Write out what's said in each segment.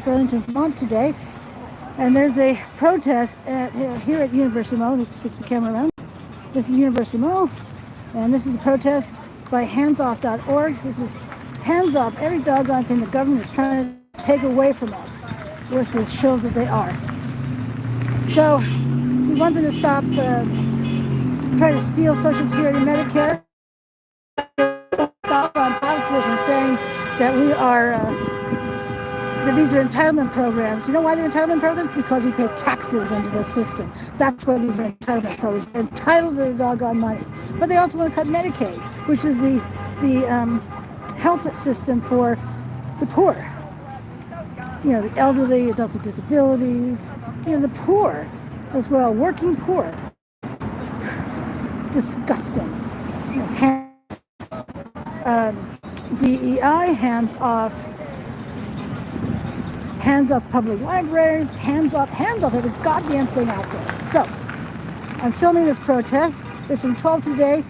Burlington, Vermont today, and there's a protest here at University Mall. Let's switch the camera around. This is University Mall, and this is the protest by handsoff.org. This is hands off every doggone thing the government is trying to take away from us with the shows that they are. So we want them to stop trying to steal Social Security and Medicare. Stop on politicians saying that we are that these are entitlement programs. You know why they're entitlement programs? Because we pay taxes into the system. That's why these are entitlement programs. We're entitled to the doggone money. But they also want to cut Medicaid, which is the health system for the poor. You know, the elderly, adults with disabilities, you know, the poor as well, working poor. It's disgusting. DEI, hands off public libraries, hands off every goddamn thing out there. So, I'm filming this protest. It's from 12 to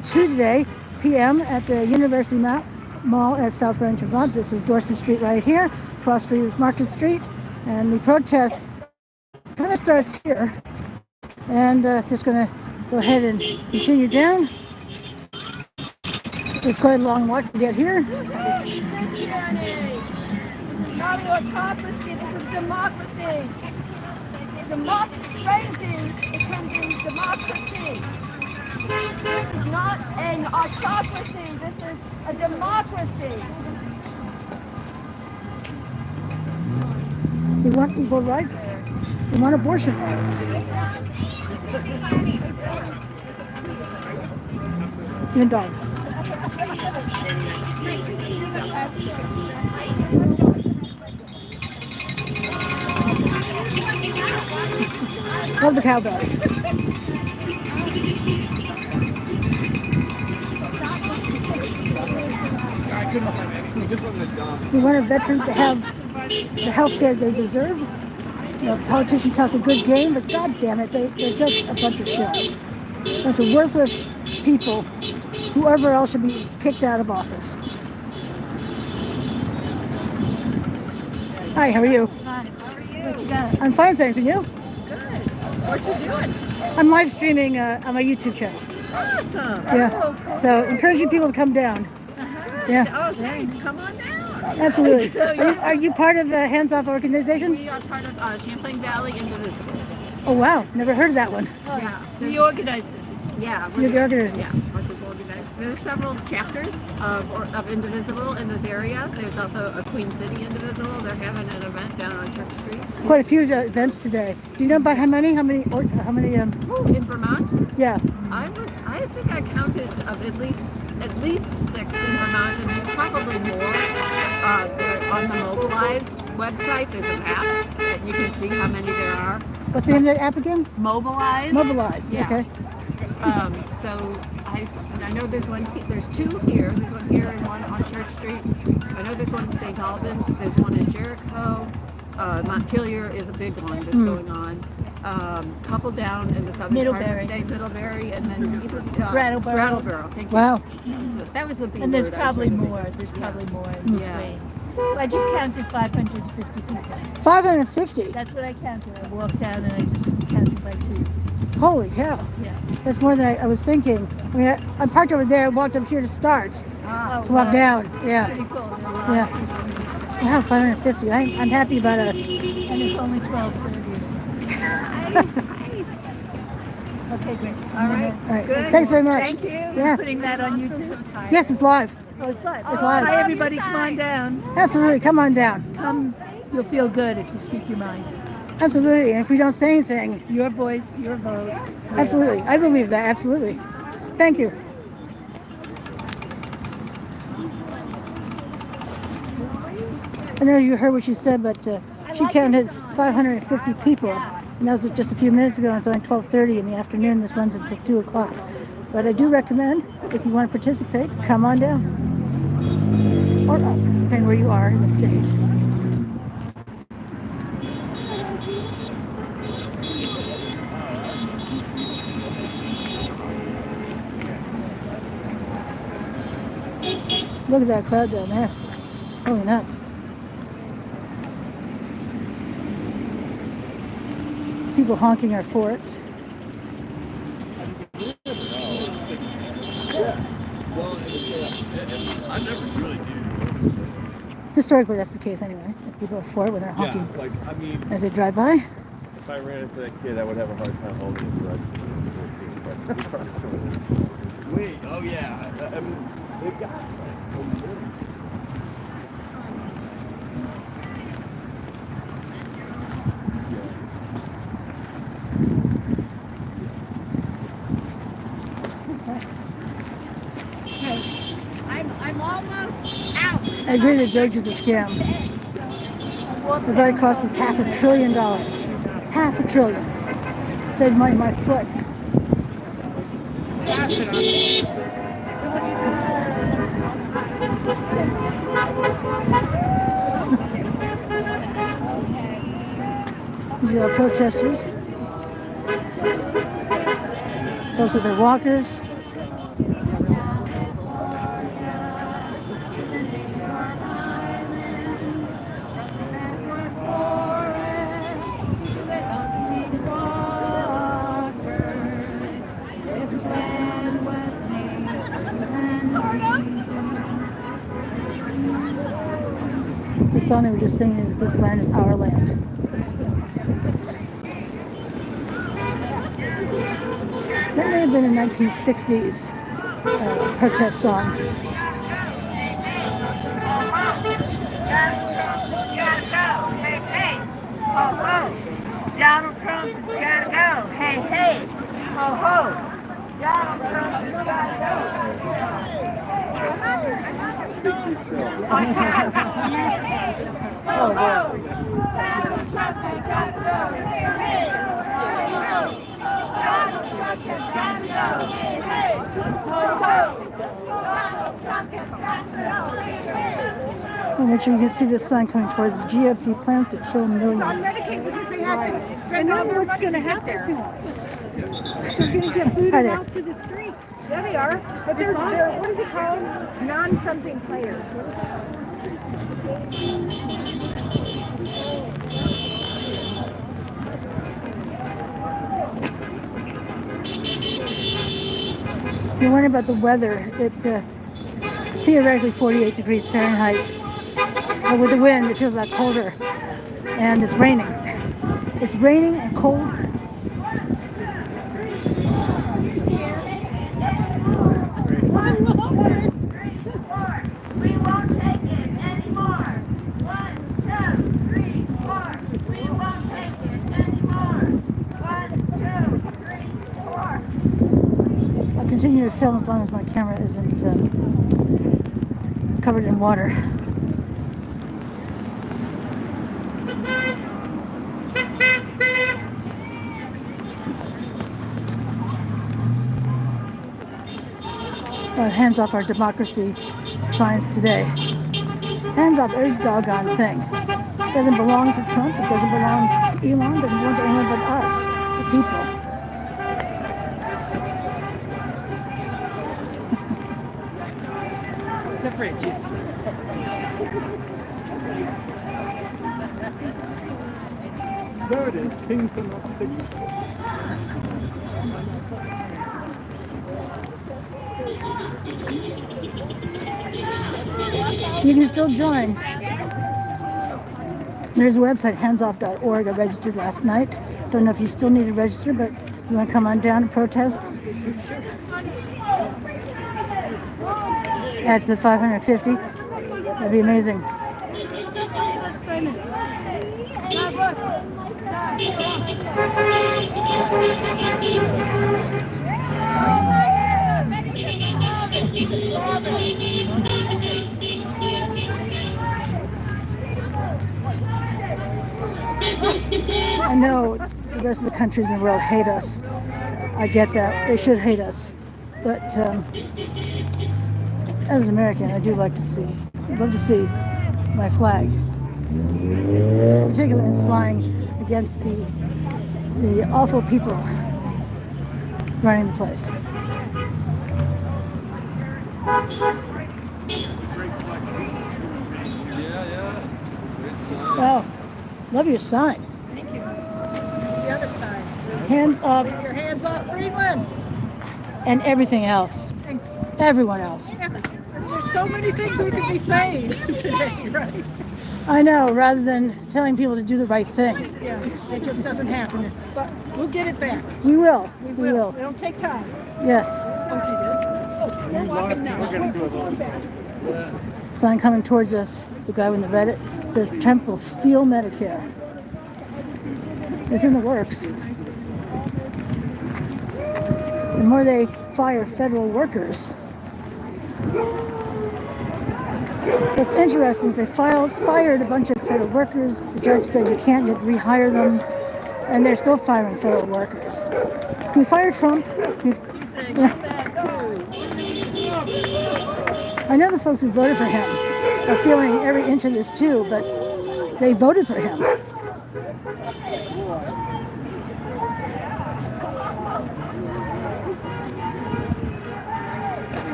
2 today, p.m. at the University Mall at South Burlington, Vermont. This is Dorset Street right here. Cross Street is Market Street. And the protest kind of starts here. And just going to go ahead and continue down. It's quite a long walk to get here. Not autocracy, this is democracy. Raising attending democracy. This is not an autocracy, this is a democracy. We want equal rights. We want abortion rights. Even dogs. Love the cowbells. We want our veterans to have the health care they deserve. You know, politicians talk a good game, but god damn it, they're just a bunch of shills. A bunch of worthless people. Whoever else should be kicked out of office. Hi, how are you? Hi, how are you? What you got? I'm fine, thanks. And you? What you doing? I'm live streaming on my YouTube channel. Awesome. Yeah. Oh, cool. So encouraging people to come down. Yeah. Oh, dang. Come on down. Absolutely. Are you part of a hands-off organization? We are part of Champlain Valley Indivisible. Oh wow, never heard of that one. Yeah. The organizers. Yeah. You're the organizers. Yeah. There's several chapters of Indivisible in this area. There's also a Queen City Indivisible. They're having an event down on Church Street. Quite a few events today. Do you know about how many? How many? In Vermont? Yeah. I think I counted of at least 6 in Vermont, and there's probably more. They're on the Mobilize website. There's an app that you can see how many there are. What's the name of that app again? Mobilize. Mobilize. Yeah. Okay. So I know there's 2 here. There's one here and one on Church Street. I know there's one in St. Albans. There's one in Jericho. Montpelier is a big one that's going on. Couple down in the southern part of the state, Middlebury, and then Brattleboro. Thank you. Wow. That was the big And there's word probably more. There's probably more in between. I just counted 550 people. 550. That's what I counted. I walked down and I just was counting by twos. Holy cow. Yeah. That's more than I was thinking. I mean, I parked over there. I walked up here to start. To walk down. Yeah. Pretty cool. Yeah. Wow, 550. I'm happy about it. And it's only 12:30 or so. Okay, great. All right. All right. Good. Thanks very much. Thank you. Yeah. Putting that on YouTube. Yes, it's live. Oh, it's live. It's live. Hi, everybody. Come on down. Absolutely. Come on down. Come. You'll feel good if you speak your mind. Absolutely. And if we don't say anything, Your voice, your vote. absolutely. I believe that. Absolutely. Thank you. I know you heard what she said, but she counted 550 people. And that was just a few minutes ago. It's only 12:30 in the afternoon. This runs until 2 o'clock. But I do recommend, if you want to participate, come on down. Or up, depending where you are in the state. Look at that crowd down there. Holy nuts. People honking are for it. I never really did. Historically, that's the case anyway. People are for it when they're honking Yeah, like, I mean, as they drive by. if I ran into that kid, I would have a hard time holding him directly. Wait, oh yeah. I mean, they've got like, I'm almost out. I agree that drugs is a scam. It already cost us $500 billion. $500 billion. Saved money my foot. These are our protesters. Folks with their walkers. The song they were just singing is "This Land Is Our Land." That may have been a 1960s protest song. Donald Trump has got to go. Hey, hey. Ho, ho. Donald Trump has got to go. Ho, ho. Donald Trump has got to go. Hey, hey. Donald Trump has got to go. Hey, hey. Ho, ho. Donald Trump has got to go. Hey, hey. And make sure you can see this sign coming towards the GOP plans to kill millions. Medicaid because they had to spend all their money to get there. They're going to get booted Hi there. out to the street. Yeah, they are. But they're what is it called? Non-something players. If you're wondering about the weather, it's theoretically 48 degrees Fahrenheit. But with the wind, it feels a lot colder. And it's raining. It's raining and cold. We won't take it anymore. 1, 2, 3, 4. We won't take it anymore. 1, 2, 3, 4. I'll continue to film as long as my camera isn't covered in water. Hands off our democracy signs today. Hands off every doggone thing. It doesn't belong to Trump. It doesn't belong to Elon. It doesn't belong to anyone but us, the people. Except for you. there it is. Kings are not signatures. You can still join. There's a website, handsoff.org. I registered last night. Don't know if you still need to register, but you want to come on down and protest? Add to the 550. That'd be amazing. I know the rest of the countries in the world hate us. I get that. They should hate us. But as an American, I do like to see. I'd love to see my flag. Particularly when it's flying against the awful people running the place. Yeah. Wow. Love your sign. Thank you. It's the other side. sign. Hands off Keep your hands off Greenland. and everything else. Everyone else. Yeah, there's so many things we could be saying today, right? I know, rather than telling people to do the right thing. Yeah, it just doesn't happen. But we'll get it back. We will. We We will. will. It'll take time. Yes. Oh, she did. Oh, we're walking now. We're going back. Sign coming towards us. The guy with the Reddit says Trump will steal Medicare. It's in the works. The more they fire federal workers. What's interesting is they fired a bunch of federal workers. The judge said you can't rehire them, and they're still firing federal workers. Can we fire Trump? I know the folks who voted for him are feeling every inch of this too, but they voted for him.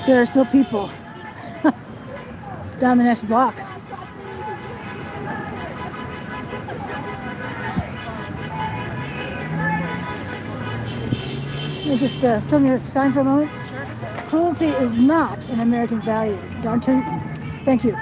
There are still people down the next block. You just film your sign for a moment. Sure. Cruelty is not an American value. Darn tootin'. Thank you.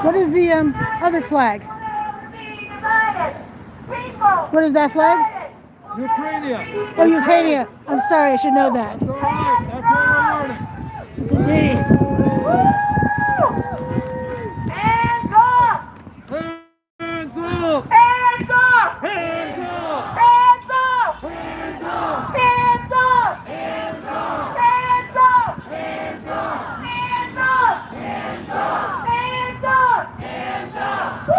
What is the other flag? What is that flag? Ukraine. Oh, Ukraine. I'm sorry, I should know that. That's all right. That's what we're learning. Yes, indeed. Hands off! Hands up! Hands off! Hands up! Hands off! Hands up! Hands off! Hands up! Hands off! Hands up! Hands off! Hands up! Hands off! Hands up! Woo!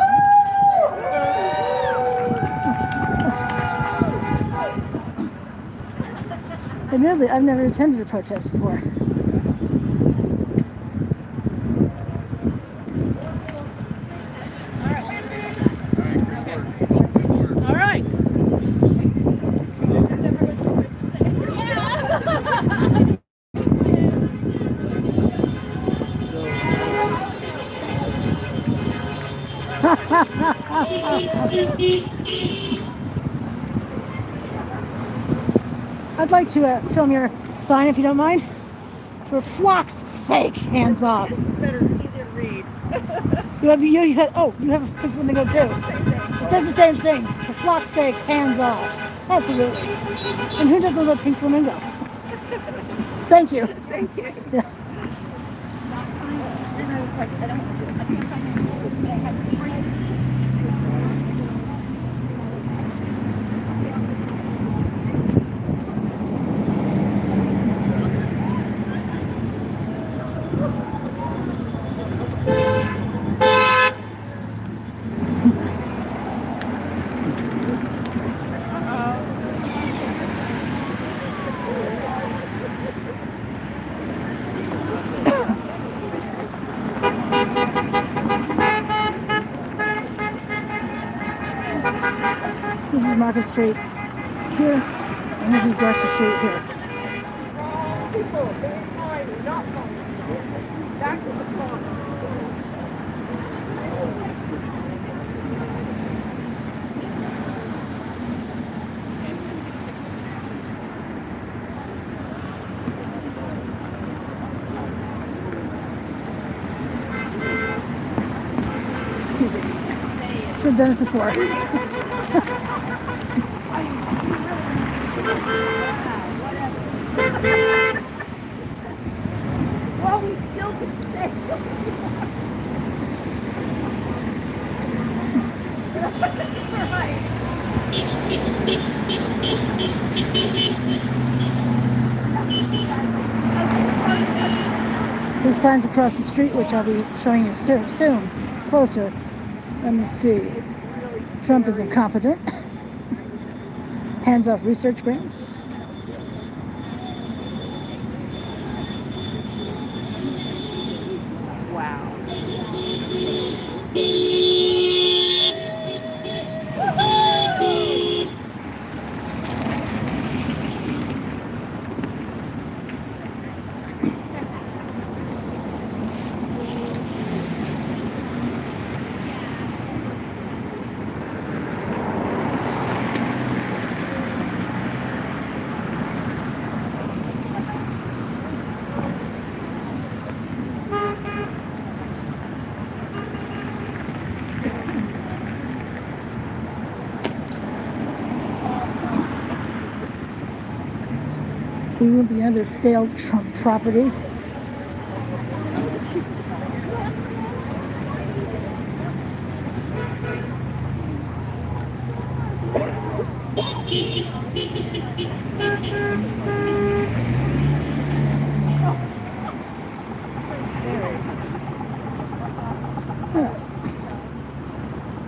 Admittedly, I've never attended a protest before. All right. I'd like to film your sign if you don't mind. For flock's sake, hands off. Better easier to read. You have a pink flamingo too. It says the same thing. For flock's sake, hands off. Absolutely. And who doesn't love pink flamingo? Thank you. Thank you. Yeah. And I was like, I can't find it. But I had spring. This is Market Street here, and this is Dorset Street here. People, they find not finding. That's the problem. Excuse me. Should have done this before. Well, we still can say. Right. Some signs across the street, which I'll be showing you soon, closer. Let me see. Trump is incompetent. Hands off research grants. Wow. We won't be another failed Trump property.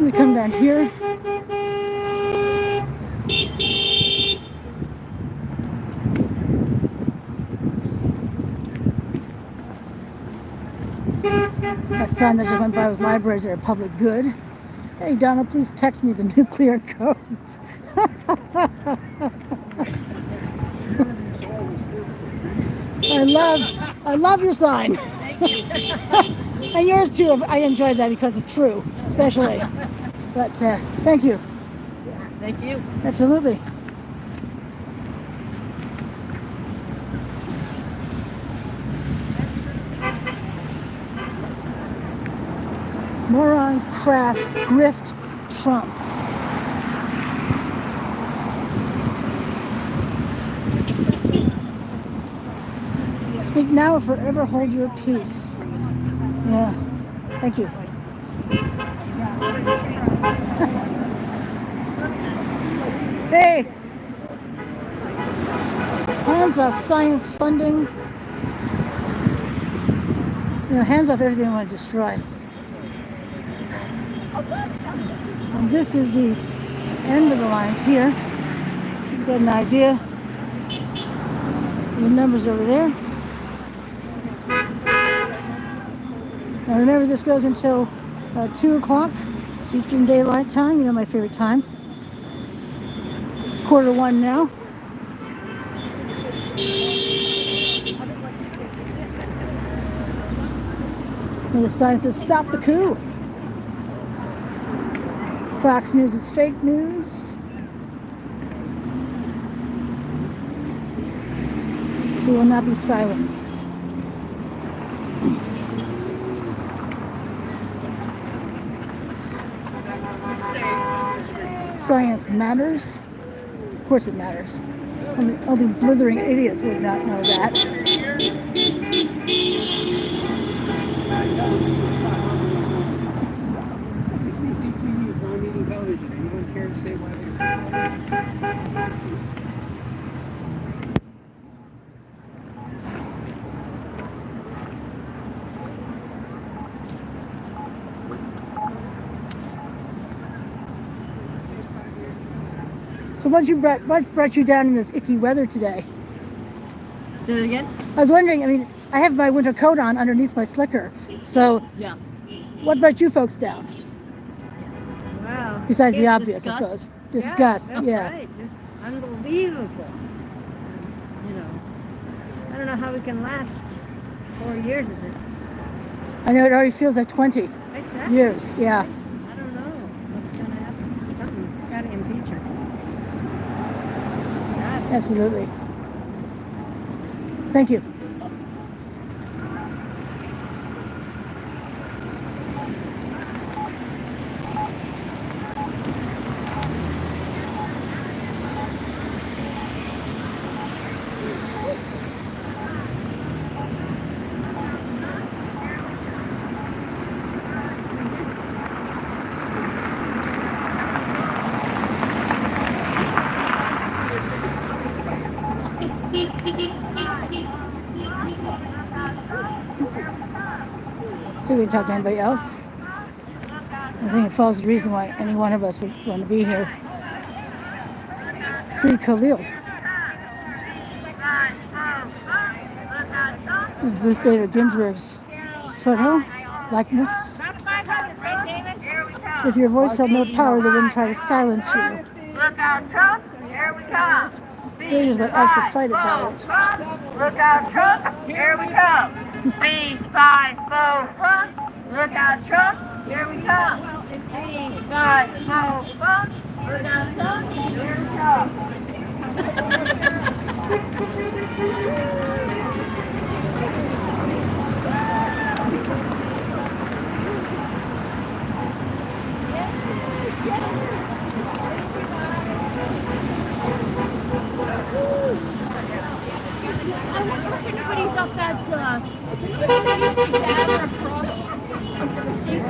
We come down here. A sign that just went by was libraries are a public good. Hey Donald, please text me the nuclear codes. I love your sign. And yours too. I enjoyed that because it's true, especially. But thank you. Thank you. Absolutely. Moron, crass, grift, Trump. Speak now or forever hold your peace. Yeah. Thank you. Hey! Hands off science funding. You know, hands off everything I want to destroy. And this is the end of the line here. You get an idea. The numbers over there. Now remember, this goes until 2 o'clock Eastern Daylight Time. You know my favorite time. It's 1:45 now. And the sign says, "Stop the coup." Fox News is fake news. We will not be silenced. Science matters. Of course it matters. Only blithering idiots would not know that. CCTV, Burlington television. Anyone care to say why they? So what brought you down in this icky weather today? Say that again? I was wondering, I mean, I have my winter coat on underneath my slicker. So Yeah. what brought you folks down? Wow. Besides the It's obvious, I suppose. Disgust, that's yeah. right. It's unbelievable. You know, I don't know how we can last 4 years of this. I know it already feels like 20 Exactly. years, yeah. I don't know what's going to happen. Something got to impeach her. God. Absolutely. Thank you. See if we can talk to anybody else. I think it follows the reason why any one of us would want to be here. Free Khalil. Ruth Bader Ginsburg's photo, likeness. If your voice held no power, they wouldn't try to silence you. Look out, Trump, here we come. They just want us to fight about it. Look out, Trump, here we come. B5 funk. Look out, Trump, here we come. B5 funk. Look out, Trump, here we come. I wonder if anybody's up that, anybody's gather across the state.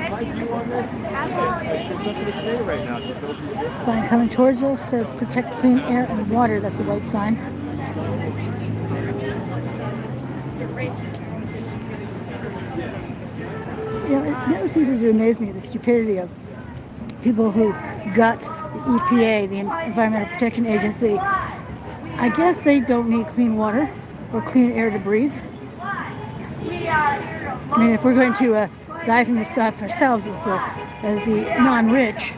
My view on this, there's nothing to say right now. Just don't be sick. Sign coming towards us says protect clean air and water. That's the white sign. You know, it never ceases to amaze me the stupidity of people who gut the EPA, the Environmental Protection Agency. I guess they don't need clean water or clean air to breathe. I mean, if we're going to die from this stuff ourselves as the non-rich,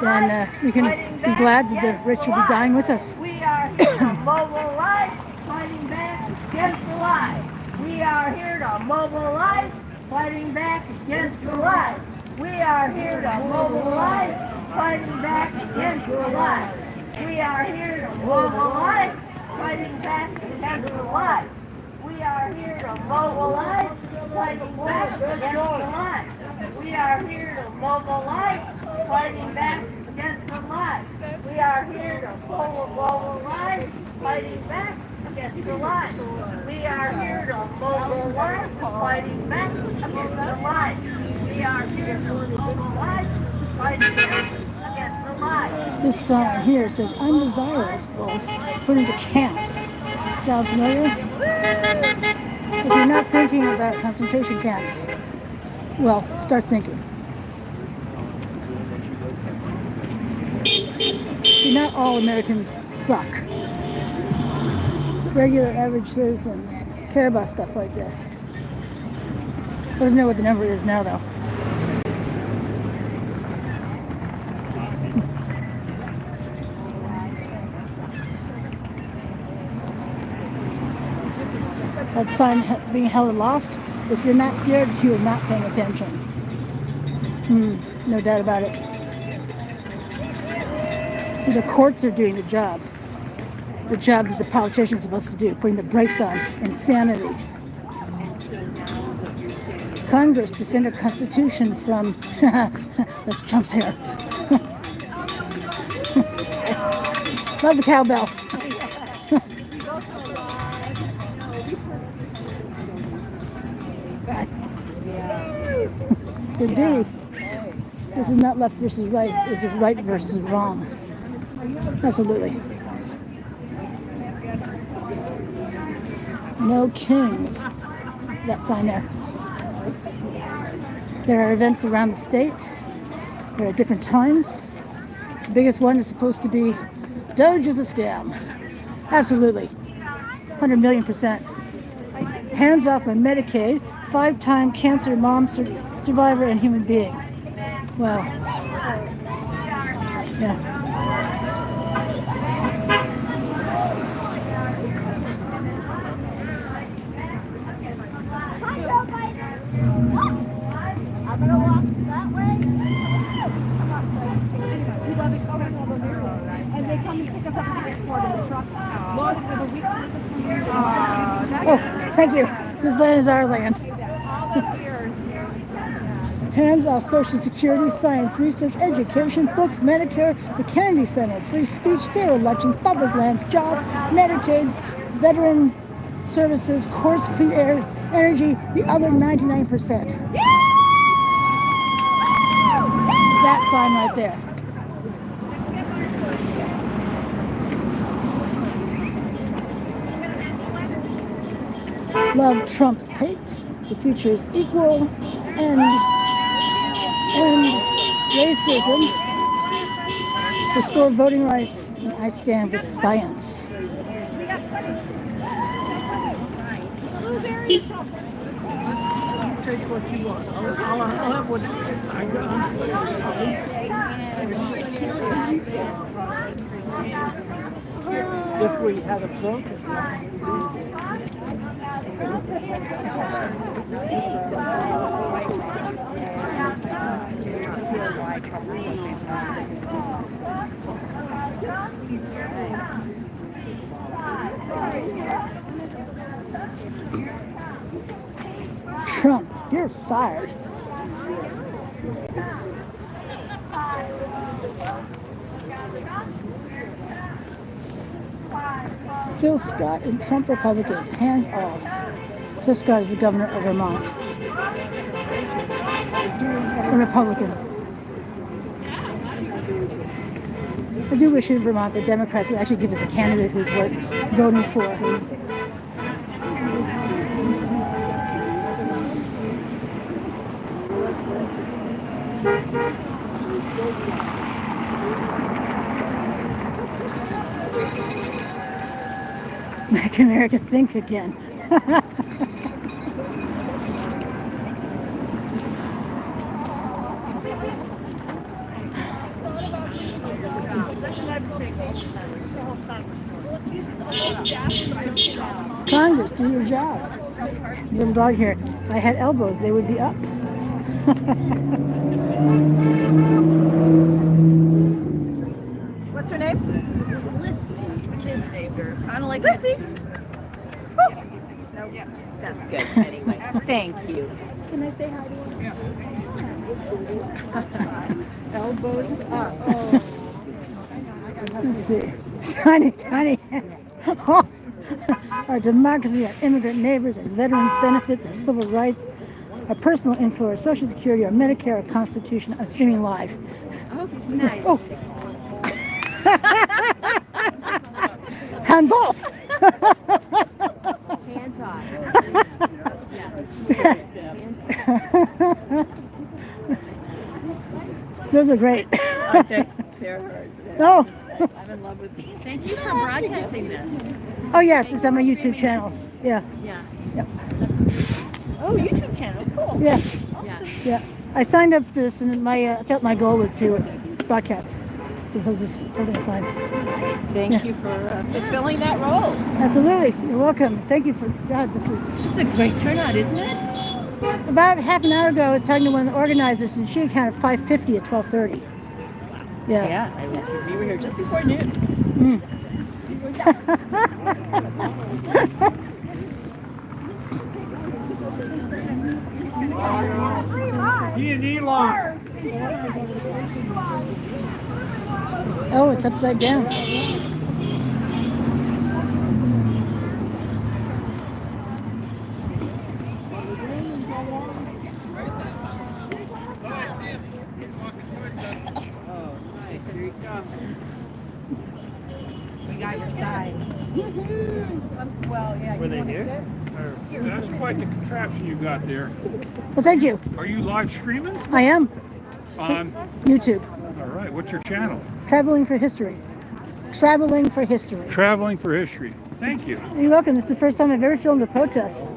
then we can be glad that the rich will be dying with us. We are here to mobilize, fighting back against the lies. We are here to mobilize, fighting back against the lies. We are here to mobilize, fighting back against the lies. We are here to mobilize, fighting back against the lies. We are here to mobilize, fighting back against the lies. We are here to mobilize, fighting back against the lies. We are here to mobilize, fighting back against the lies. We are here to mobilize, fighting back against the lies. We are here to mobilize, fighting back against the lies. This sign here says undesirables put into camps. Sound familiar? If you're not thinking about concentration camps, well, start thinking. See, not all Americans suck. Regular average citizens care about stuff like this. I don't know what the number is now, though. That sign being held aloft, if you're not scared, you are not paying attention. No doubt about it. The courts are doing the job that the politicians are supposed to do, putting the brakes on insanity. Congress defend our Constitution from, that's Trump's hair. Love the cowbell. So indeed, this is not left versus right, this is right versus wrong. Absolutely. No kings. That sign there. There are events around the state. They're at different times. The biggest one is supposed to be Doge is a scam. Absolutely. 100 million %. Hands off my Medicaid. 5-time cancer mom survivor and human being. Wow. Yeah. I'm gonna walk that way. And they come and pick us up at the airport in the truck, loaded with a week's worth of food. Oh, thank you. This land is our land. Hands off Social Security, science, research, education, books, Medicare, the Kennedy Center, free speech, fair elections, public lands, jobs, Medicaid, veteran services, courts, clean air, energy, the other 99%. That sign right there. Love Trump's hate. The future is equal and racism. Restore voting rights. And I stand with science. Take what you want. I'll have what I got. If we had a book. Trump, you're fired. Phil Scott in Trump Republicans, hands off. Phil Scott is the governor of Vermont. A Republican. I do wish in Vermont the Democrats would actually give us a candidate who's worth voting for. Make America think again. Congress, do your job. Little dog here. If I had elbows, they would be up. What's her name? Lissy. The kid's named her. Kind of like Lissy. No, yeah. That's good. Anyway, thank you. Can I say hi to her? Elbows up. Oh. Let's see. Tiny hands. Oh. Our democracy, our immigrant neighbors, our veterans' benefits, our civil rights, our personal info, our Social Security, our Medicare, our Constitution. I'm streaming live. Oh, nice. Oh. Hands off. Hands off. Those are great. I think they're hers. Oh. I'm in love with these. Thank you for broadcasting this. Oh yes, it's on my YouTube channel. Yeah. Yeah. Yep. Oh, YouTube channel. Cool. Yeah. Yeah. Yeah. I signed up for this, and I felt my goal was to broadcast. So I was just holding a sign. Thank you for fulfilling that role. Absolutely. You're welcome. Thank you for God. This It's a great turnout, isn't it? about half an hour ago. I was talking to one of the organizers, and she counted 550 at 12:30. Yeah. Yeah, we were here just before noon. He and Elon. Oh, it's upside down. Here he comes. We got your side. Well, yeah. Were they here? That's quite the contraption you got there. Well, thank you. Are you live streaming I am. on? YouTube. All right. What's your channel? Traveling for History. Traveling for History. Traveling for History. Thank you. You're welcome. This is the first time I've ever filmed a protest.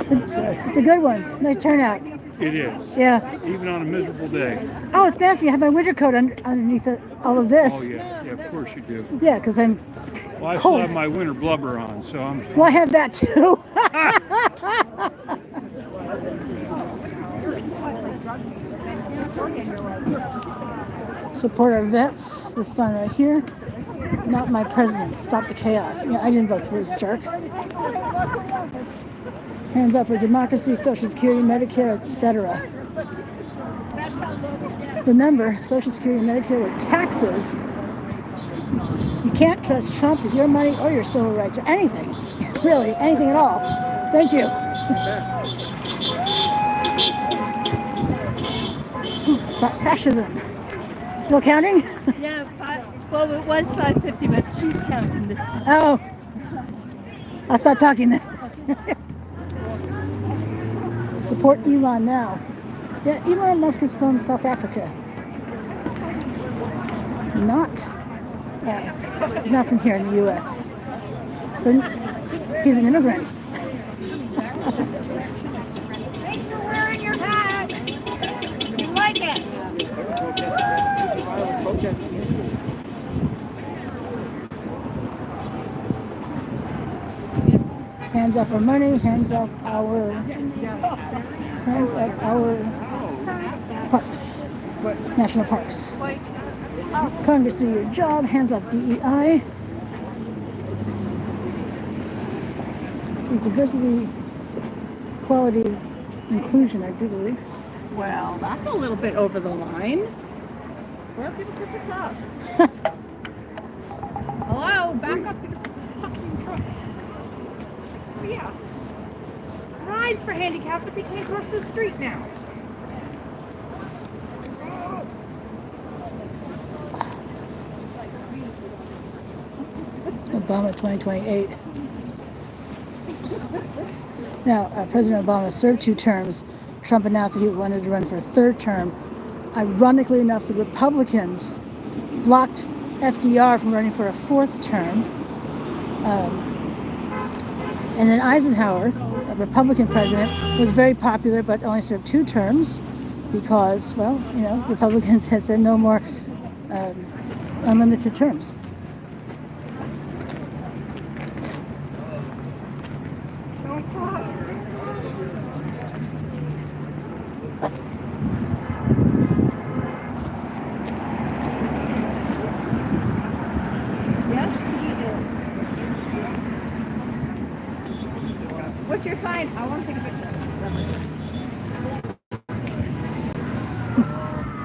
It's a good one. Nice turnout. It is. Yeah. Even on a miserable day. Oh, it's nasty. I have my winter coat underneath all of this. Oh yeah. Yeah. Of course you do. Yeah, because I'm Well, I still cold. have my winter blubber on, so I'm. Well, I have that too. Support our vets. This sign right here. Not my president. Stop the chaos. Yeah, I didn't vote for a jerk. Hands up for democracy, Social Security, Medicare, etc. Remember, Social Security and Medicare were taxes. You can't trust Trump with your money or your civil rights or anything. Really, anything at all. Thank you. Stop fascism. Still counting? Yeah, well, it was 5:50, but she's counting this. Oh. I'll stop talking then. Support Elon now. Yeah, Elon Musk is from South Africa. He's not from here in the U.S. So he's an immigrant. Thanks for wearing your hat. You like it? Hands off our money, hands off our parks, national parks. Congress, do your job. Hands off DEI. See, diversity, equality, inclusion, I do believe. Well, that's a little bit over the line. Where are people put this up? Hello, back up to the fucking truck. Oh, yeah. Rides for handicapped, but they can't cross the street now. Obama 2028. Now, President Obama served 2 terms. Trump announced that he wanted to run for a 3rd term. Ironically enough, the Republicans blocked FDR from running for a 4th term. And then Eisenhower, a Republican president, was very popular but only served 2 terms because, well, you know, Republicans had said no more unlimited terms. What's your sign? I want to take a picture.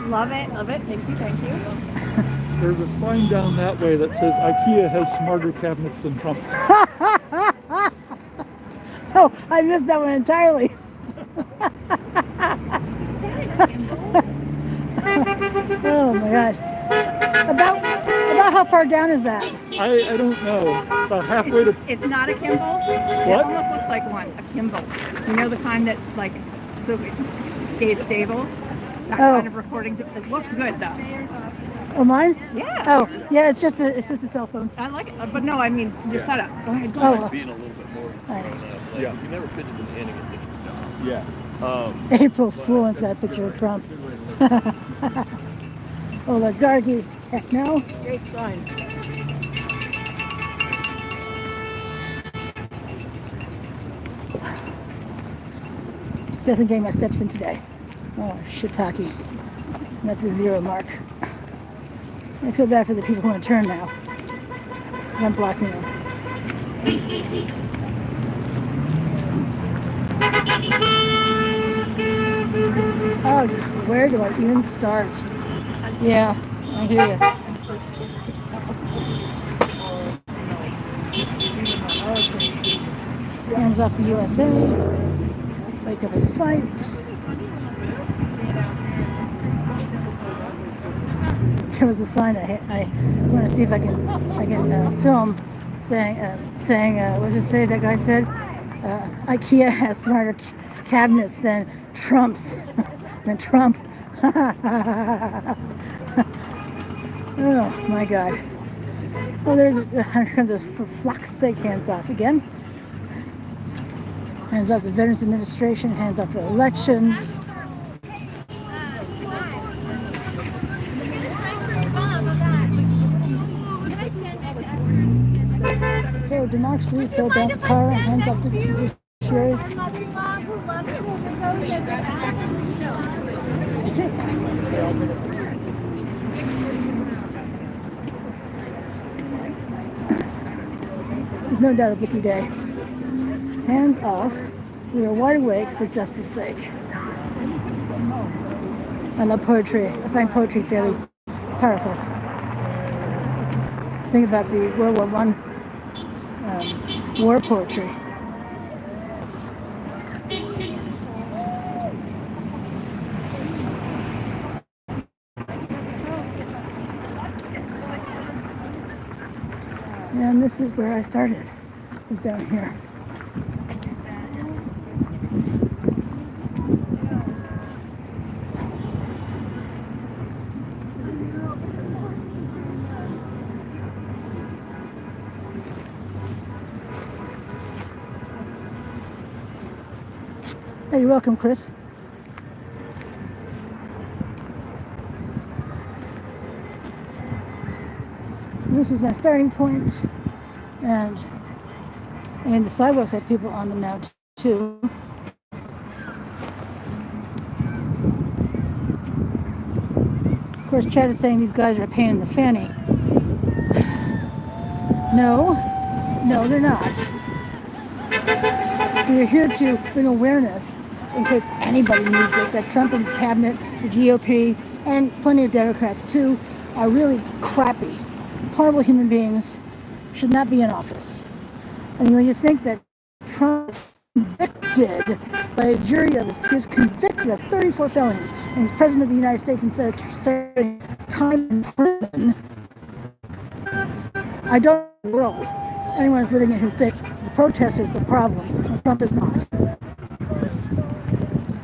Love it, love it. Thank you, thank you. There's a sign down that way that says IKEA has smarter cabinets than Trump. Oh, I missed that one entirely. Oh my God. About how far down is that? I don't know. About halfway to. It's not a Kimball. It What? almost looks like one, a Kimball. You know the kind that like so it stayed stable? That kind of recording. It looks good though. Oh, mine? Yeah. Oh, yeah. It's just a cell phone. I like it, but no, I mean your setup. Go ahead. Go Oh, ahead. Being a little bit more. Nice. Yeah. If you never pitch in the inning, I think it's done. Yeah. April Fool has got a picture of Trump. Oligarchy. Heck no. Great sign. Definitely getting my steps in today. Oh, shiitake. I'm at the 0 mark. I feel bad for the people who want to turn now. I'm blocking them. Oh, where do I even start? Yeah, I hear you. Hands off the USA. Wake up and fight. There was a sign I want to see if I can film saying what did it say? That guy said IKEA has smarter cabinets than Trump. Oh my God. Oh, there's for fuck's sake, hands off again. Hands off the Veterans Administration, hands off the elections. So democracy, throw down the power, hands off the judiciary. There's no doubt a blicky day. Hands off. We are wide awake for justice sake. I love poetry. I find poetry fairly powerful. Think about the World War I war poetry. And this is where I started. It was down here. Hey, you're welcome, Chris. This is my starting point, and I mean the sidewalks have people on them now too. Of course, Chad is saying these guys are a pain in the fanny. No, they're not. We're here to bring awareness in case anybody needs it, that Trump and his cabinet, the GOP, and plenty of Democrats too, are really crappy, horrible human beings, should not be in office. And when you think that Trump is convicted by a jury of his peers, convicted of 34 felonies, and he's president of the United States instead of serving time in prison, I don't know the world anyone is living in who thinks the protesters the problem, and Trump is not.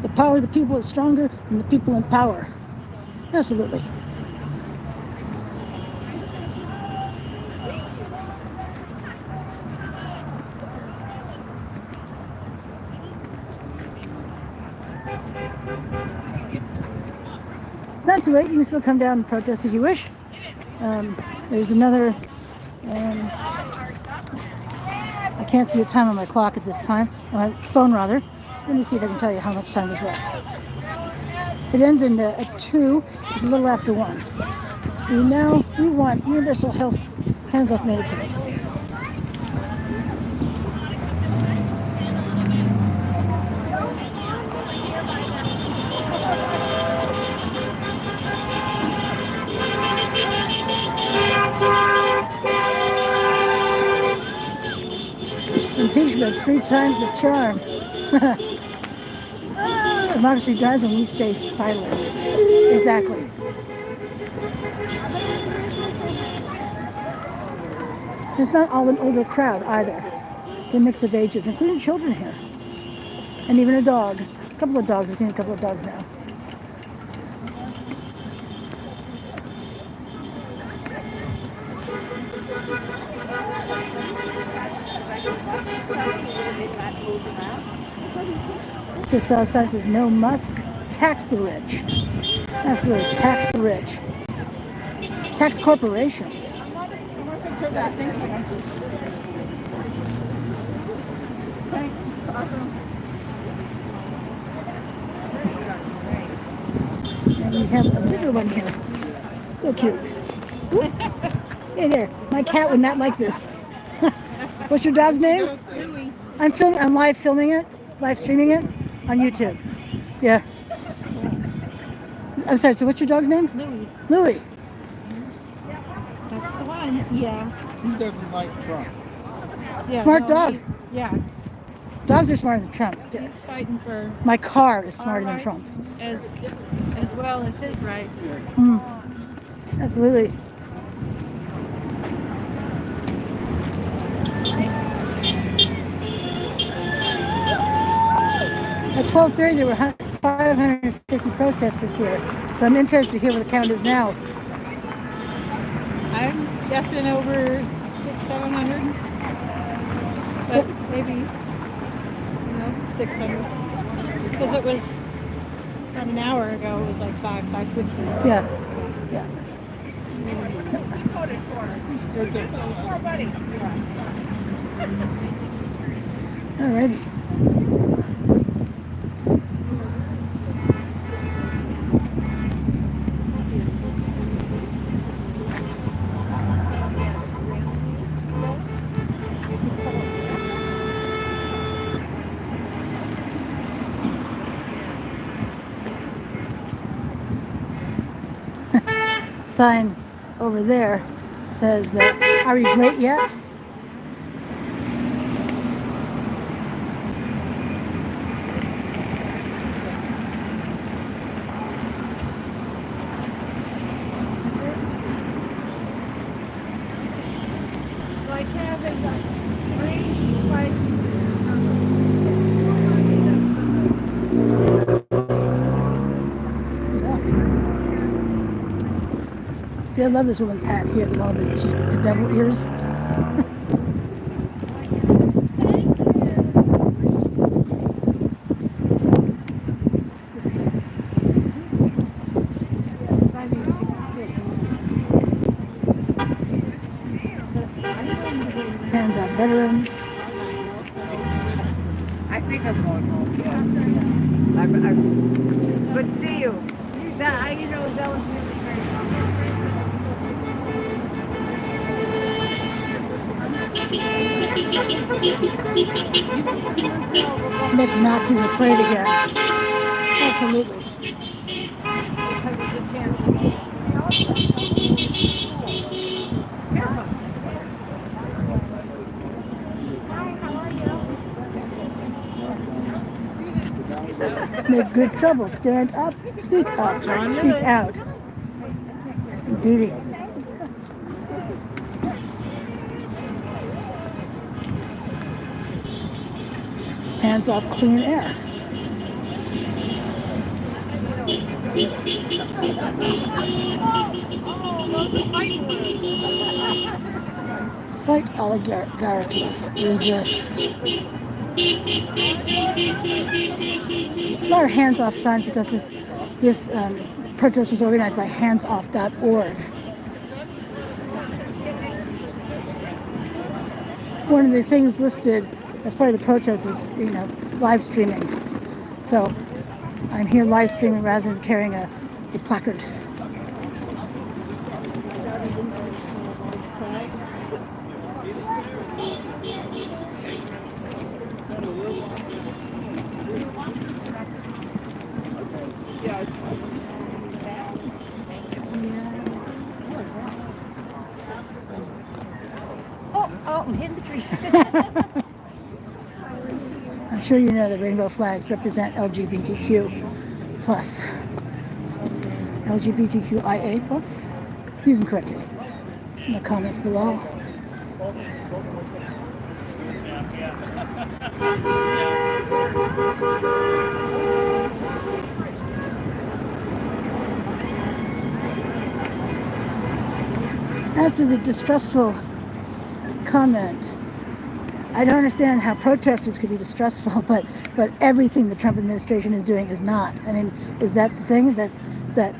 The power of the people is stronger than the people in power. Absolutely. It's not too late. You can still come down and protest if you wish. There's another. I can't see the time on my clock at this time. On my phone, rather. So let me see if I can tell you how much time is left. It ends in at 2. It's a little after 1. We want universal health, hands off Medicaid. Impeachment, 3 times the charm. Democracy dies when we stay silent. Exactly. It's not all an older crowd either. It's a mix of ages, including children here. And even a dog. A couple of dogs. I've seen a couple of dogs now. Just saw a sign that says no Musk, tax the rich. Absolutely, tax the rich. Tax corporations. And we have a bigger one here. So cute. Whoop. Hey there, my cat would not like this. What's your dog's name? I'm live filming it, live streaming it on YouTube. Yeah. I'm sorry, so what's your dog's name? Louie. Louie. That's the one. Yeah. He doesn't like Trump. Yeah, Smart dog. Yeah. Dogs are smarter than Trump. He's fighting for My car is our smarter than rights Trump. as well as his rights. Absolutely. At 12:30, there were 550 protesters here. So I'm interested to hear what the count is now. I'm guessing over 700, but maybe 600. Because it was about an hour ago. It was like 550. Yeah. Yeah. Alrighty. Sign over there says, are we great yet? Like having 3 spices. See, I love this woman's hat here, the devil ears. veterans. I think I'm going home. But see you. That, you know, that was really great. Make Nazis afraid again. Absolutely. Make good trouble. Stand up. Speak up. Speak out. Indeed. Hands off clean air. Fight oligarchy. Resist. A lot of hands-off signs because this protest was organized by handsoff.org. One of the things listed as part of the protest is, live streaming. So I'm here live streaming rather than carrying a placard. Oh, I'm hitting the trees. I'm sure you know that rainbow flags represent LGBTQ plus. LGBTQIA plus. You can correct it in the comments below. As to the distrustful comment, I don't understand how protesters could be distrustful, but everything the Trump administration is doing is not. I mean, is that the thing that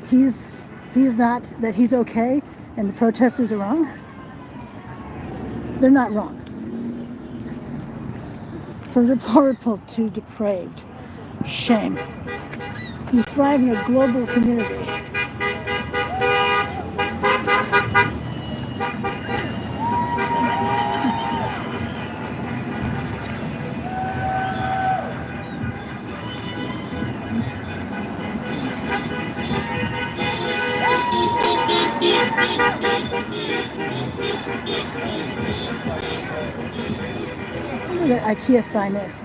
he's not, that he's okay and the protesters are wrong? They're not wrong. From deplorable to depraved. Shame. You thrive in a global community. Look at that IKEA sign is.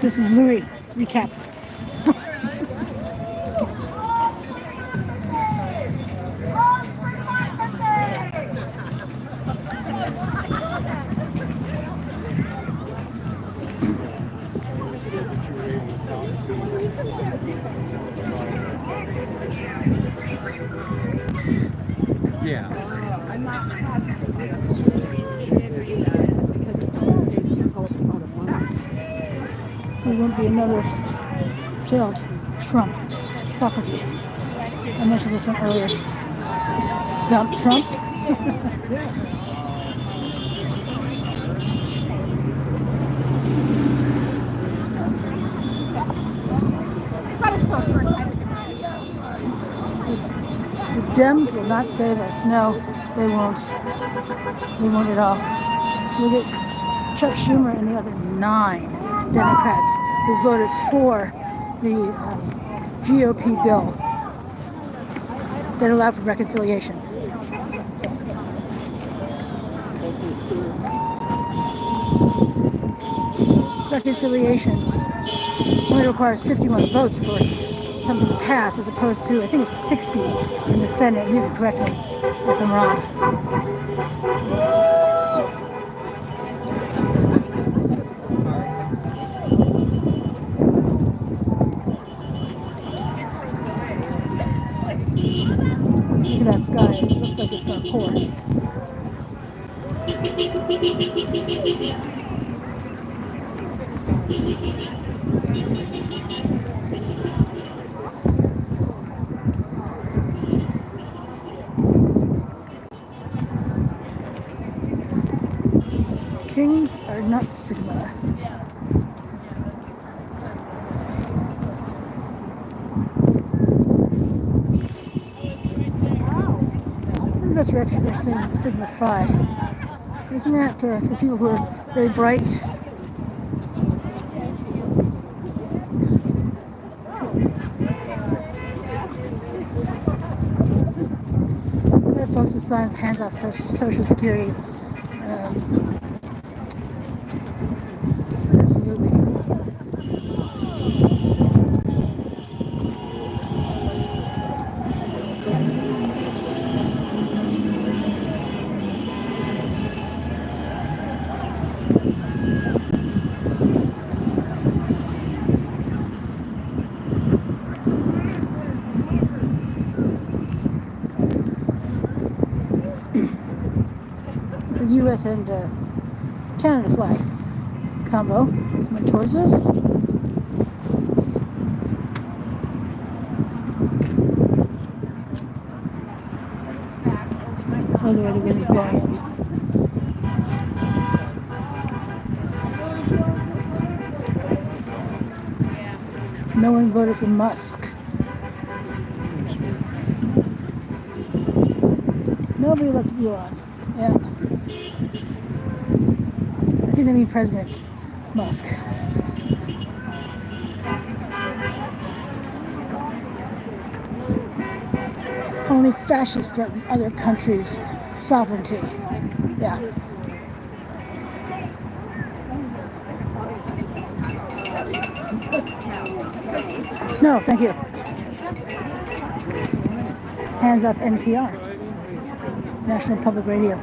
This is Louis. Recap. Yeah. There won't be another failed Trump property. I mentioned this one earlier. Dump Trump. The Dems will not save us. No, they won't. They won't at all. Look at Chuck Schumer and the other 9 Democrats who voted for the GOP bill that allowed for reconciliation. Reconciliation only requires 51 votes for something to pass, as opposed to, I think it's 60 in the Senate. You can correct me if I'm wrong. Look at that sky. It looks like it's going to pour. Kings are not Sigma. I think that's what they're saying Sigma Phi. Isn't that for people who are very bright? There are folks with signs, hands off Social Security. Absolutely. It's a U.S. and Canada flag combo coming towards us. Oh, the way the wind is blowing in. No one voted for Musk. Nobody looked at Elon. Yeah. I think they mean President Musk. Only fascists threaten other countries' sovereignty. Yeah. No, thank you. Hands up NPR, National Public Radio.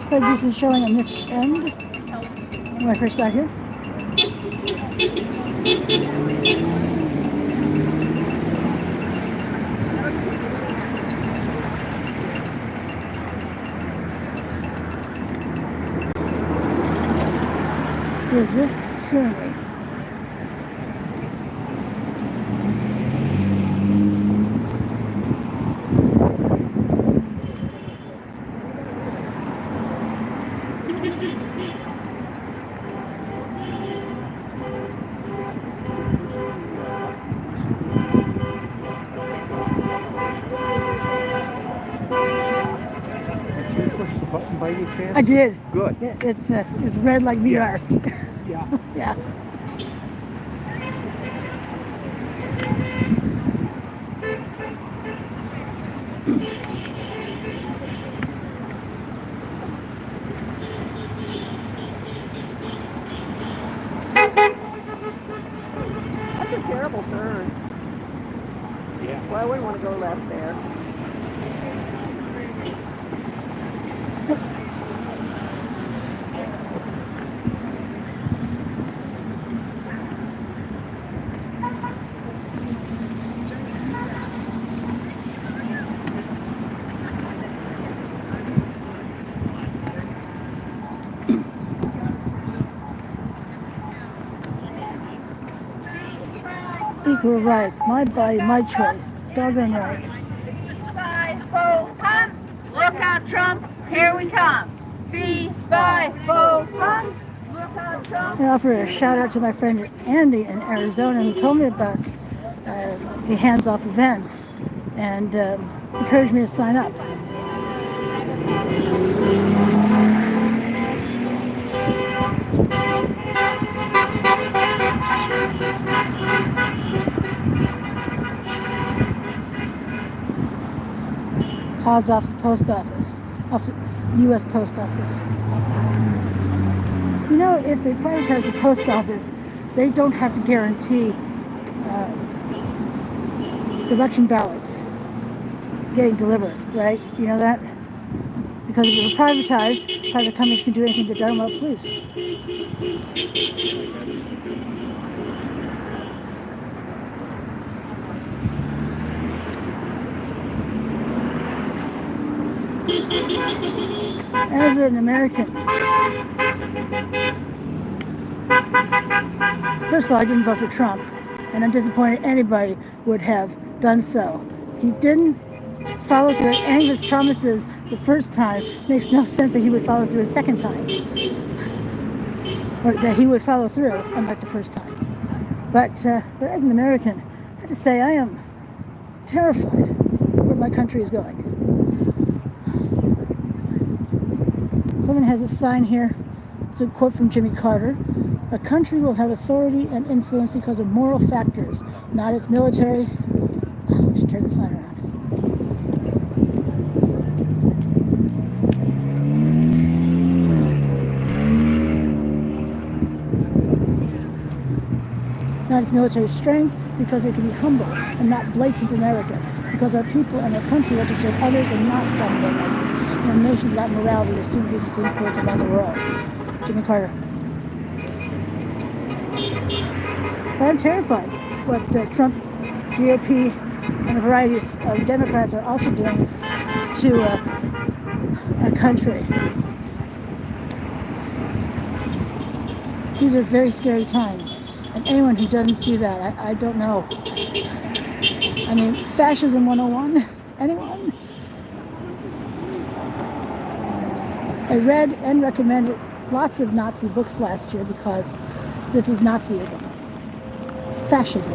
Quite a decent showing on this end when I first got here. Resist tyranny. Did you push the button by any chance? I did. Good. It's red like we are. Yeah. Yeah. That's a terrible turn. Yeah. Well, I wouldn't want to go left there. Equal rights, my body, my choice. Doggone right. 5-4 pump. Look out, Trump. Here we come. 5-4 pump. Look out, Trump. I offer a shout out to my friend Andy in Arizona who told me about the hands off events and encouraged me to sign up. Paws off the post office, off the U.S. post office. You know, if they privatize the post office, they don't have to guarantee election ballots. getting delivered, right? You know that? Because if it were privatized, private companies can do anything they darn well please. As an American, first of all, I didn't vote for Trump, and I'm disappointed anybody would have done so. He didn't follow through on any of his promises the first time. Makes no sense that he would follow through a second time, or that he would follow through, unlike the first time. But as an American, I have to say I am terrified where my country is going. Someone has a sign here. It's a quote from Jimmy Carter. A country will have authority and influence because of moral factors, not its military. I should turn the sign around. Not its military strength, because they can be humble and not blatant and arrogant. Because our people and our country are to serve others and not dominate others. In a nation without morality will soon lose its influence around the world. Jimmy Carter. But I'm terrified what Trump, GOP, and a variety of Democrats are also doing to our country. These are very scary times. And anyone who doesn't see that, I don't know. I mean, fascism 101? Anyone? I read and recommended lots of Nazi books last year because this is Nazism. Fascism.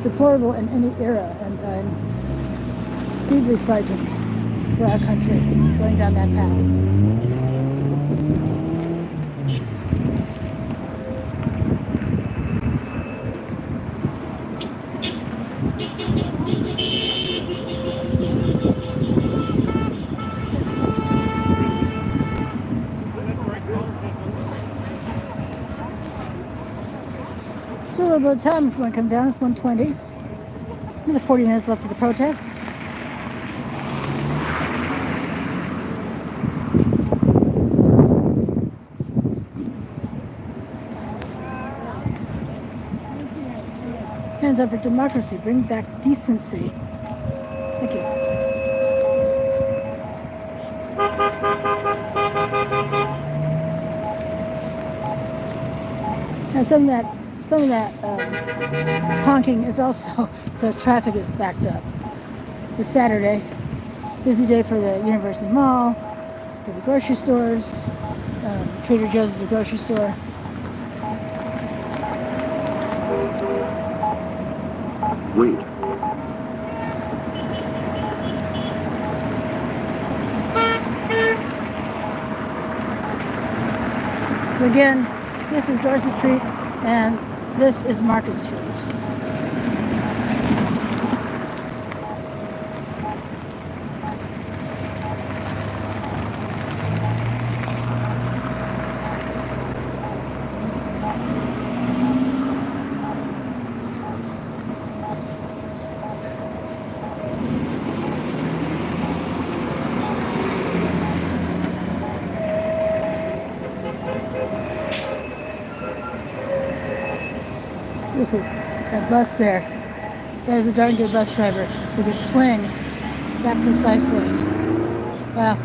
Deplorable in any era, and I'm deeply frightened for our country going down that path. So about time if you want to come down, it's 1:20. Another 40 minutes left of the protest. Hands up for democracy. Bring back decency. Thank you. Now some of that honking is also because traffic is backed up. It's a Saturday, busy day for the University Mall, for the grocery stores. Trader Joe's is a grocery store. Wait. So again, this is Dorsey Street, and this is Market Street. That bus there, that is a darn good bus driver who could swing that precisely. Wow.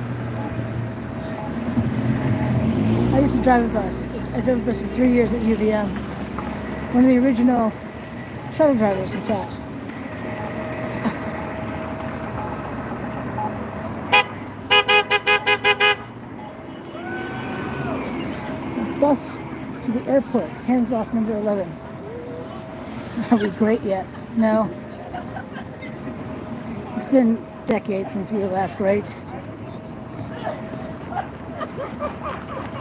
I used to drive a bus. I drove a bus for 3 years at UVM. One of the original shuttle drivers, in fact. Bus to the airport, hands off number 11. Are we great yet? No. It's been decades since we were last great.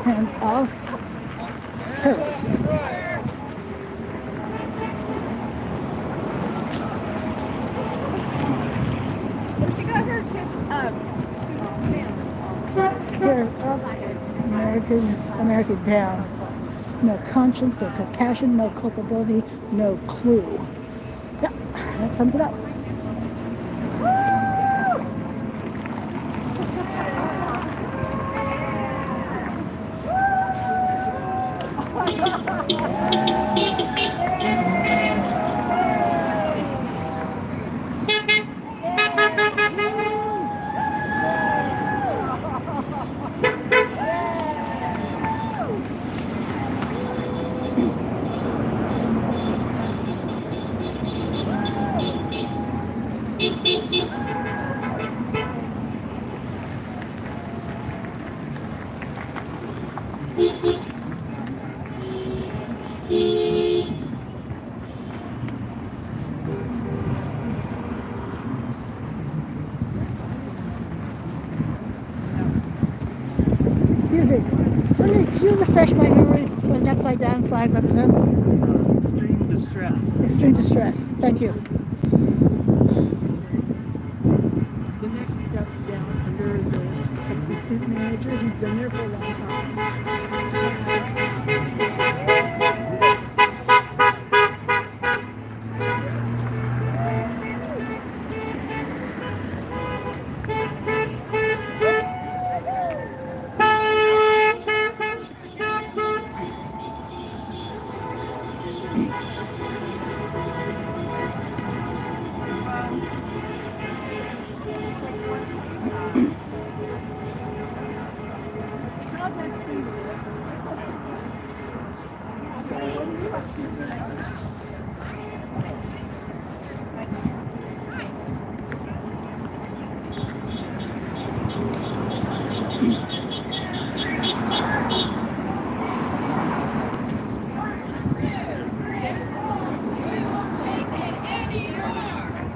Hands off. Turfs. Well, she got her kids Sure, up, America down. no conscience, no compassion, no culpability, no clue. Yeah, that sums it up. Excuse me. Can you refresh my memory what an upside down flag represents? Extreme distress. Extreme distress. Thank you. The next step down under the assistant manager, he's been there for a long time.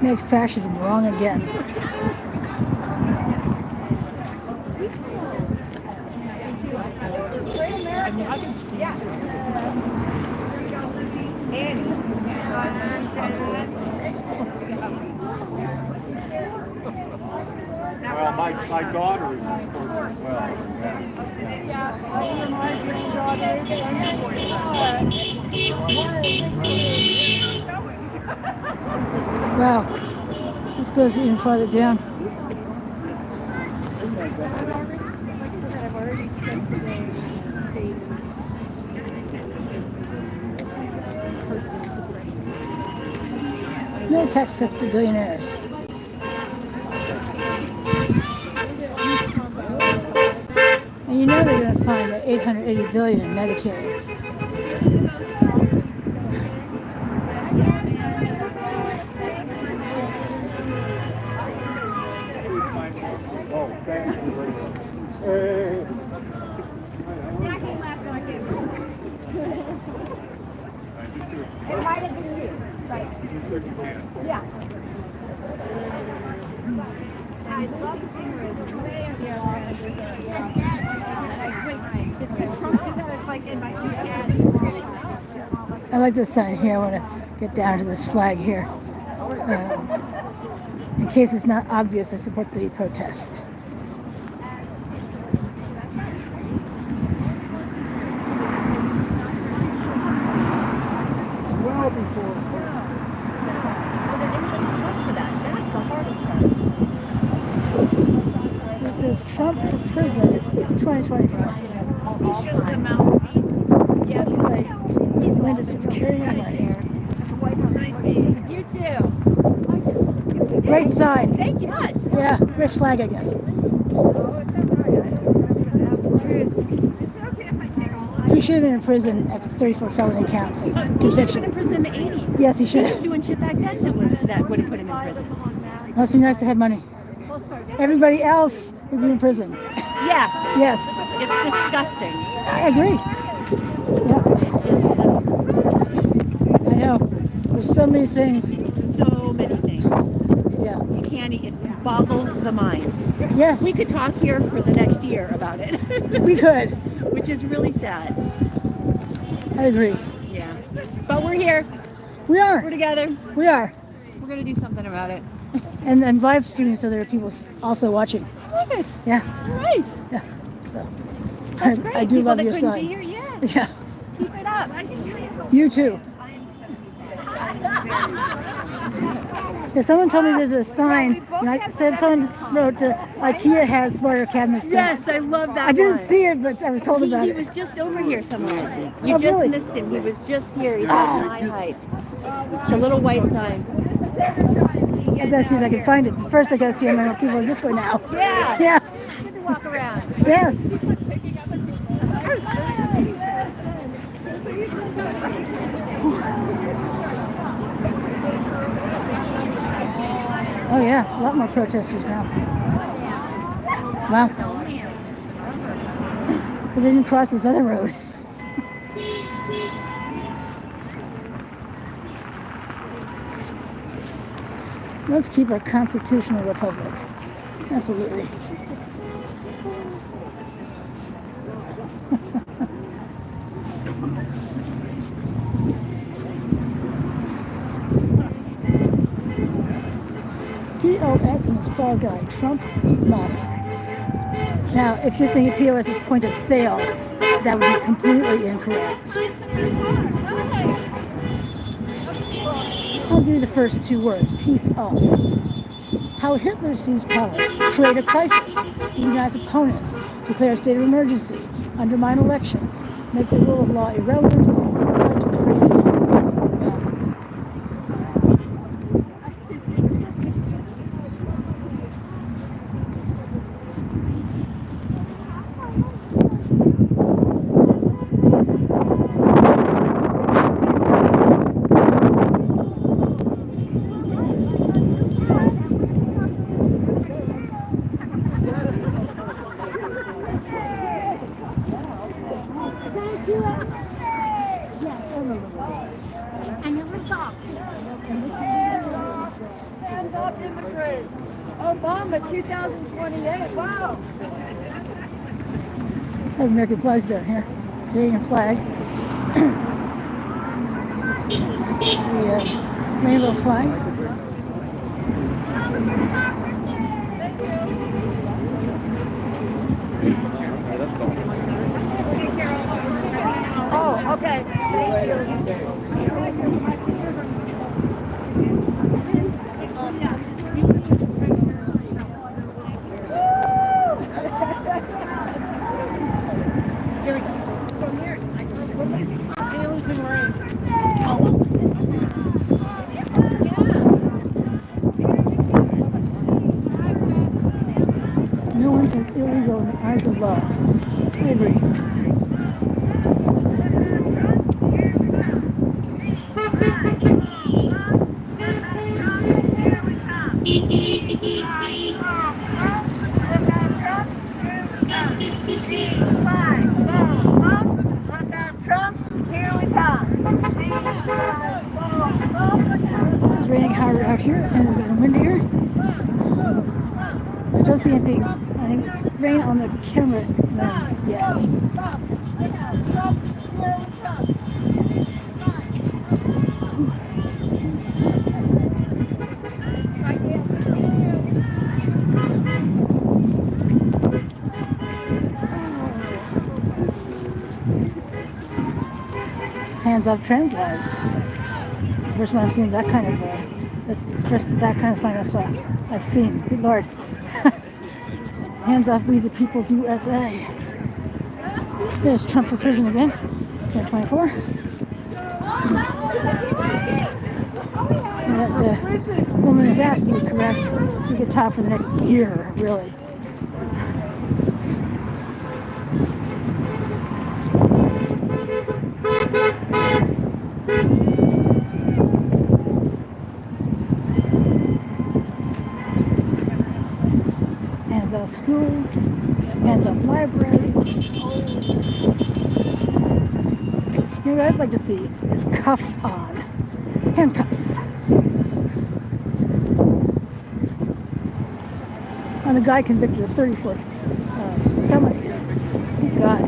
Make fascism wrong again. Well, my daughter is in sports as well. Wow. This goes even farther down. I've already spent the day stating personal suppression. No tax cuts to billionaires. And you know they're going to find that $880 billion in Medicaid. Oh, thank you very much. It might have been you. Right. Yeah. I love the It's like in my I like this sign here. I want to get down to this flag here. In case it's not obvious, I support the protest. Well before. So it says Trump for prison 2024. He's just a mouthpiece. Yeah, Linda's just carrying it away. You too. Great sign. Thank you much. Yeah, great flag, I guess. He should have been in prison after 34 felony counts. He should have been in Conviction. prison in the 80s. Yes, he should He was have. doing shit back then that would have put him in prison. Must be nice to have money. Everybody else would be in prison. Yeah, Yes, it's disgusting. I agree. Yeah, I know. There's so many things. So many things. Yeah. You can't, it boggles the mind. Yes, We could talk here for the next year about it, we could. which is really sad. I agree. Yeah. But we're here. We We're are. together. We are. We're going to do something about it. And live streaming so there are people also watching. Perfect. Yeah. All right. Yeah. So That's great. I do People love that your couldn't sign. be here, yeah. Yeah. Keep it up. You too. Yeah, someone told me there's a sign, and I said someone wrote IKEA has smarter cabinets. Yes, I love that I didn't one. see it, but I was told about He it. was just over here somewhere. You Oh, just really? missed him. He was just here. He's like my height. It's a little white sign. I gotta see if I can find it. But first, I gotta see how many people are this way now. Yeah. Yeah. Good to walk around. Yes. Oh yeah, a lot more protesters now. Wow. But they didn't cross this other road. Let's keep our constitutional republic. Absolutely. POS and his fall guy, Trump, Musk. Now, if you're thinking POS is point of sale, that would be completely incorrect. I'll give you the first two words, piece of. How Hitler seized power, create a crisis, demonize opponents, declare a state of emergency, undermine elections, make the rule of law irrelevant, or right to create. I never thought. Stand up, immigrants. Obama 2028. Wow. I have American flags down here. Canadian flag. The rainbow flag. Oh, okay. Thank you. No one is illegal in the eyes of love. I agree. It's raining hard out here and it's getting windier. I don't see anything, rain on the camera lens yet. Hands off trans lives. It's the first time I've seen that kind of, it's just that kind of sign I've seen. Good Lord. Hands off We the People's USA. There's Trump for prison again. 2024. That woman is absolutely correct. We could talk for the next year, really. Hands off schools, hands off libraries. You know what I'd like to see is cuffs on. Handcuffs. On the guy convicted of 34 felonies. Good God.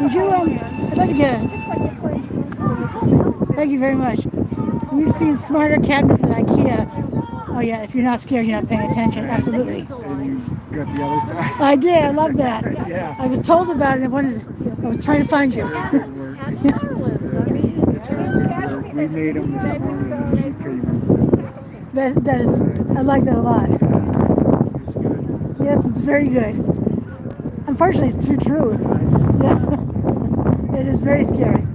Would you, I'd like to get a, thank you very much. We've seen smarter cabinets at IKEA. Oh yeah, if you're not scared, you're not paying attention. Absolutely. And you got the other side. I did, I love that. Yeah. I was told about it and I was trying to find you. We made them this morning and she came. That is, I like that a lot. It's good. Yes, it's very good. Unfortunately, it's too true. Yeah. It is very scary.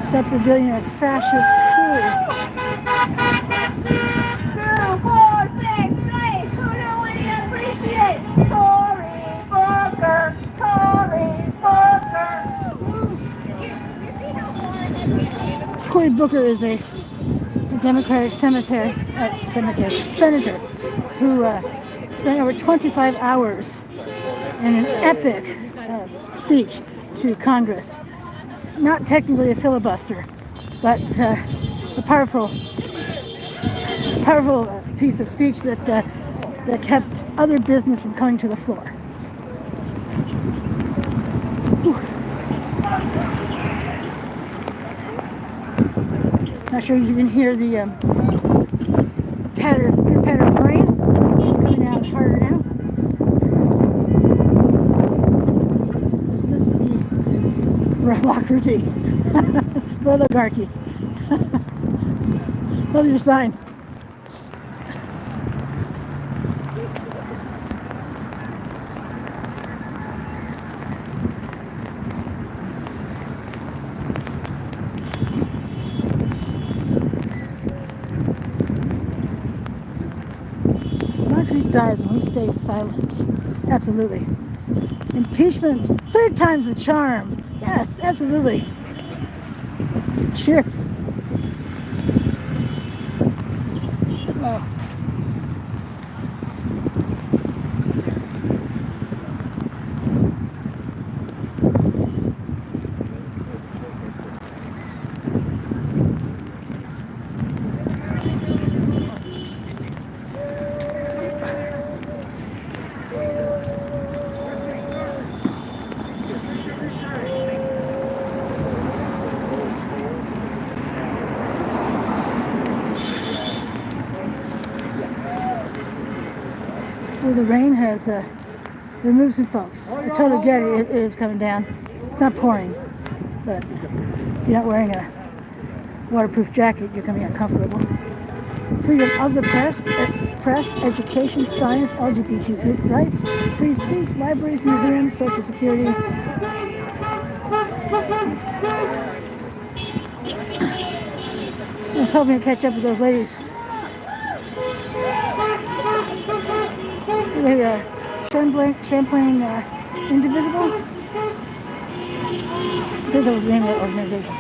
Except for being a fascist coup. 2, 4, 6, 8. Who do we appreciate? Cory Booker, Cory Booker. Cory Booker is a Democratic senator who spent over 25 hours in an epic speech to Congress. Not technically a filibuster, but a powerful piece of speech that kept other business from coming to the floor. Whew. Not sure you can hear the patter of rain. It's coming out harder now. Is this the Burlocracy? Burlocracy. Love your sign. Democracy dies when we stay silent. Absolutely. Impeachment, third time's the charm. Yes, absolutely. Cheers. Wow. Well, the rain has removed some folks. I totally get it. It is coming down. It's not pouring, but if you're not wearing a waterproof jacket, you're going to be uncomfortable. Freedom of the press, education, science, LGBTQ rights, free speech, libraries, museums, Social Security. I was hoping to catch up with those ladies. They're Champlain Indivisible. I think that was the name of that organization.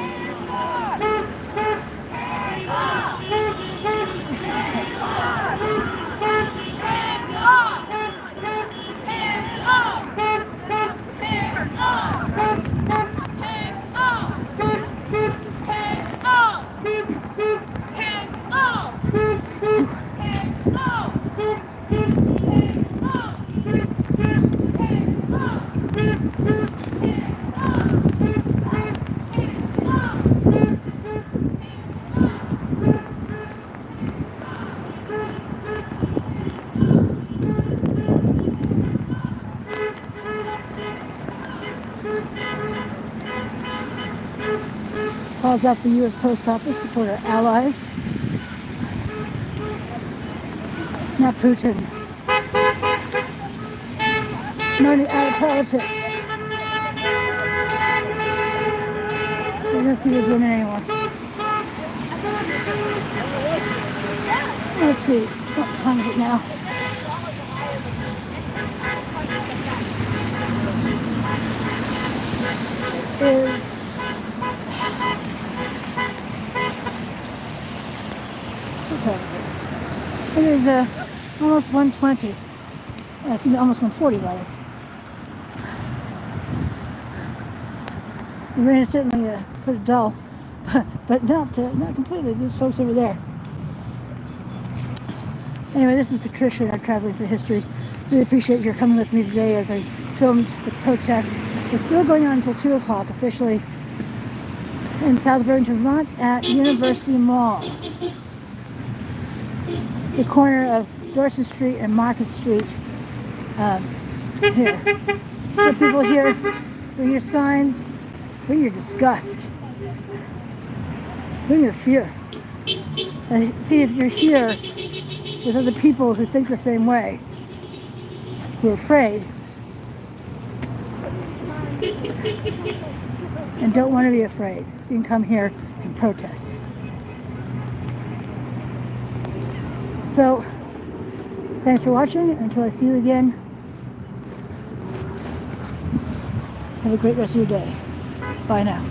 Calls out the U.S. Post Office, support our allies. Not Putin. Money out of politics. I don't see those women anymore. Let's see, what time is it now? What time is it? It is almost 1:20. Almost 140 rather. The rain has certainly put it dull, but not completely. There's folks over there. Anyway, this is Patricia and our Traveling for History. Really appreciate your coming with me today as I filmed the protest. It's still going on until 2 o'clock officially in South Burlington, Vermont at University Mall. The corner of Dorset Street and Market Street. Here. So people here, bring your signs, bring your disgust, bring your fear. And see if you're here with other people who think the same way, who are afraid and don't want to be afraid. You can come here and protest. So, thanks for watching. Until I see you again, have a great rest of your day. Bye now.